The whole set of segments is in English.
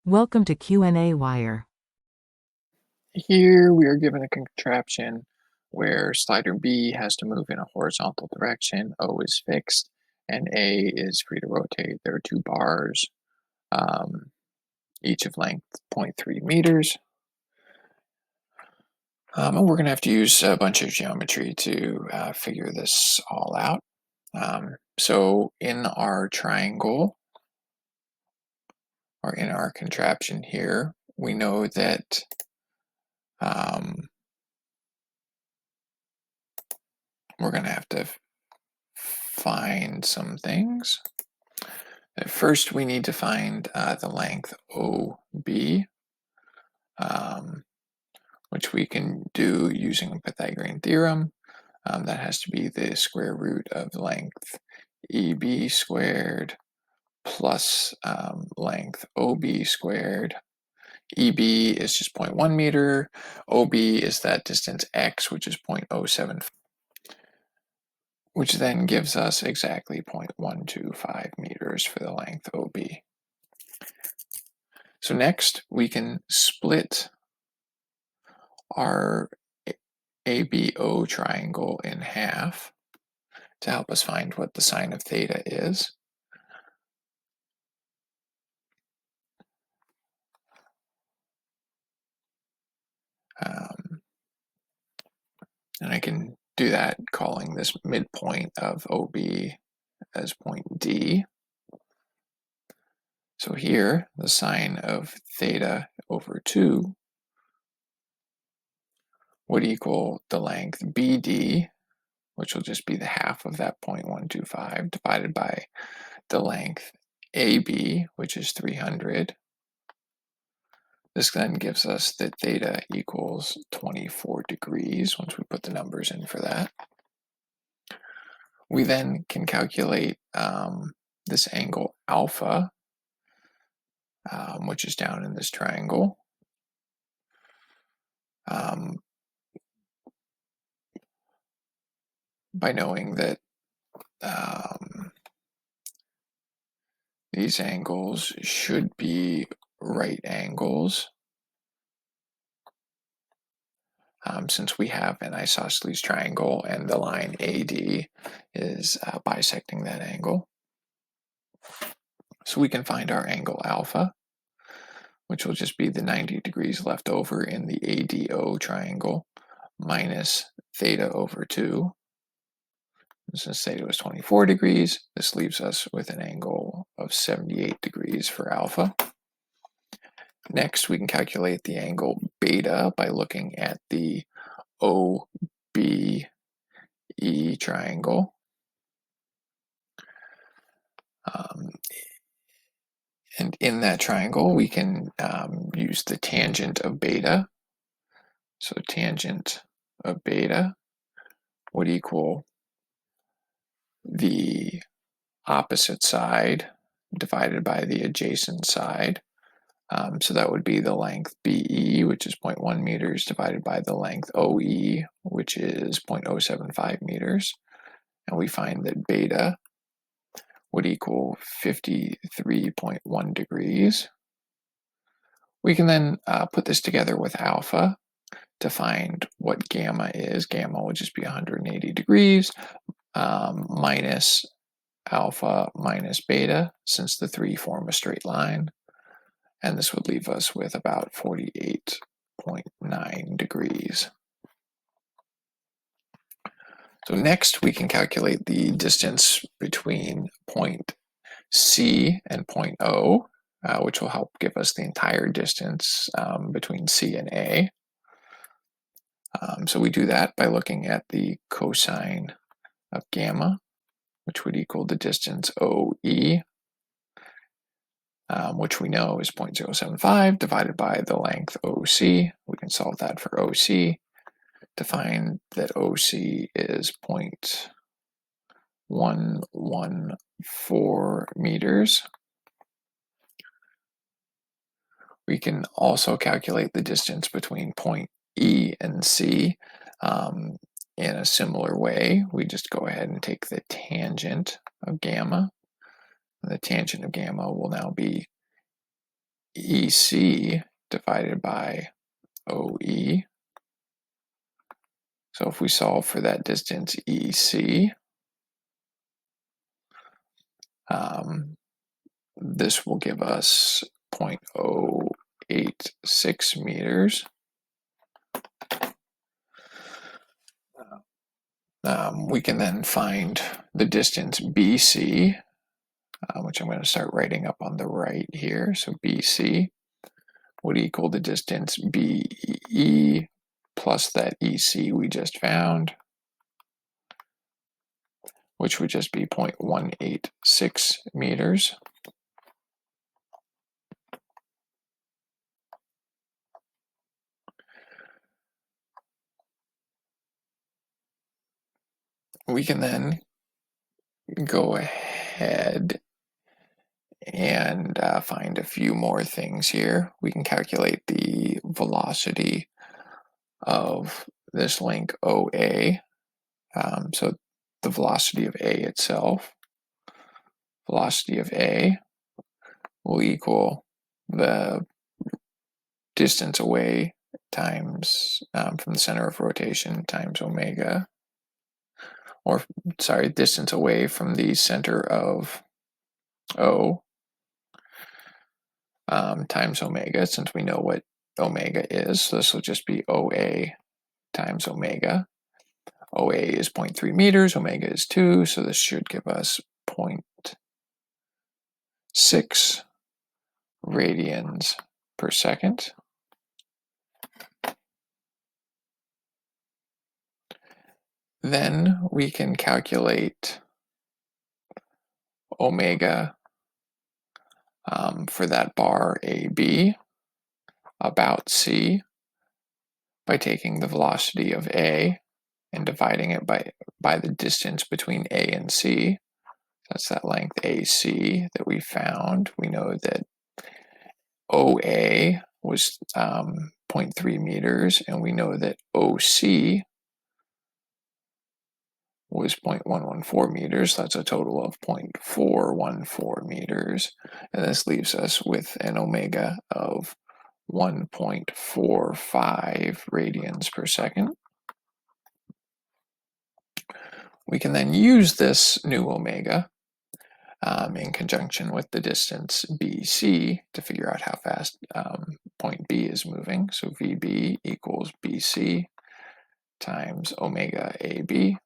Welcome to qnawire. Here we are given a contraption where slider B has to move in a horizontal direction, O is fixed, and A is free to rotate. There are two bars, um, each of length 0.3 meters. And we're going to have to use a bunch of geometry to figure this all out. So in our triangle, or in our contraption here, we know that we're going to have to find some things. First, we need to find the length OB, which we can do using a Pythagorean theorem. That has to be the square root of length EB squared plus length OB squared. EB is just 0.1 meter. OB is that distance x, which is 0.07, which then gives us exactly 0.125 meters for the length OB. So next, we can split our ABO triangle in half to help us find what the sine of theta is. And I can do that calling this midpoint of OB as point D. So here, the sine of theta over 2 would equal the length BD, which will just be the half of that 0.125, divided by the length AB, which is 300. This then gives us that theta equals 24 degrees once we put the numbers in for that. We then can calculate this angle alpha, which is down in this triangle. By knowing that these angles should be right angles, since we have an isosceles triangle and the line AD is bisecting that angle. So we can find our angle alpha, which will just be the 90 degrees left over in the ADO triangle minus theta over 2. Since theta was 24 degrees, this leaves us with an angle of 78 degrees for alpha. Next, we can calculate the angle beta by looking at the OBE triangle. And in that triangle, we can use the tangent of beta. So tangent of beta would equal the opposite side divided by the adjacent side. So that would be the length BE, which is 0.1 meters, divided by the length OE, which is 0.075 meters. And we find that beta would equal 53.1 degrees. We can then put this together with alpha to find what gamma is. Gamma would just be 180 degrees minus alpha minus beta, since the three form a straight line. And this would leave us with about 48.9 degrees. So next we can calculate the distance between point C and point O, which will help give us the entire distance between C and A. So we do that by looking at the cosine of gamma, which would equal the distance OE, which we know is 0.075 divided by the length OC. We can solve that for OC to find that OC is 0.114 meters. We can also calculate the distance between point E and C in a similar way. We just go ahead and take the tangent of gamma. The tangent of gamma will now be EC divided by OE. So if we solve for that distance EC, this will give us 0.086 meters. We can then find the distance BC, which I'm going to start writing up on the right here. So BC would equal the distance BE plus that EC we just found, which would just be 0.186 meters. We can then go ahead and find a few more things here. We can calculate the velocity of this link OA. So the velocity of A itself, velocity of A will equal the distance away times from the center of rotation times omega, or sorry, distance away from the center of O times omega, since we know what omega is. So this will just be OA times omega. OA is 0.3 meters, omega is 2, so this should give us 0.6 radians per second. Then we can calculate omega for that bar AB about C by taking the velocity of A and dividing it by the distance between A and C. That's that length AC that we found. We know that OA was 0.3 meters, and we know that OC was 0.114 meters. That's a total of 0.414 meters. And this leaves us with an omega of 1.45 radians per second. We can then use this new omega in conjunction with the distance BC to figure out how fast point B is moving. So VB equals BC times omega AB.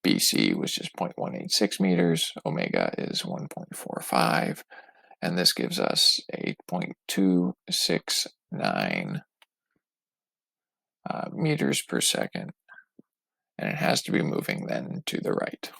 BC was just 0.186 meters, omega is 1.45, and this gives us a 0.269 meters per second, and it has to be moving then to the right.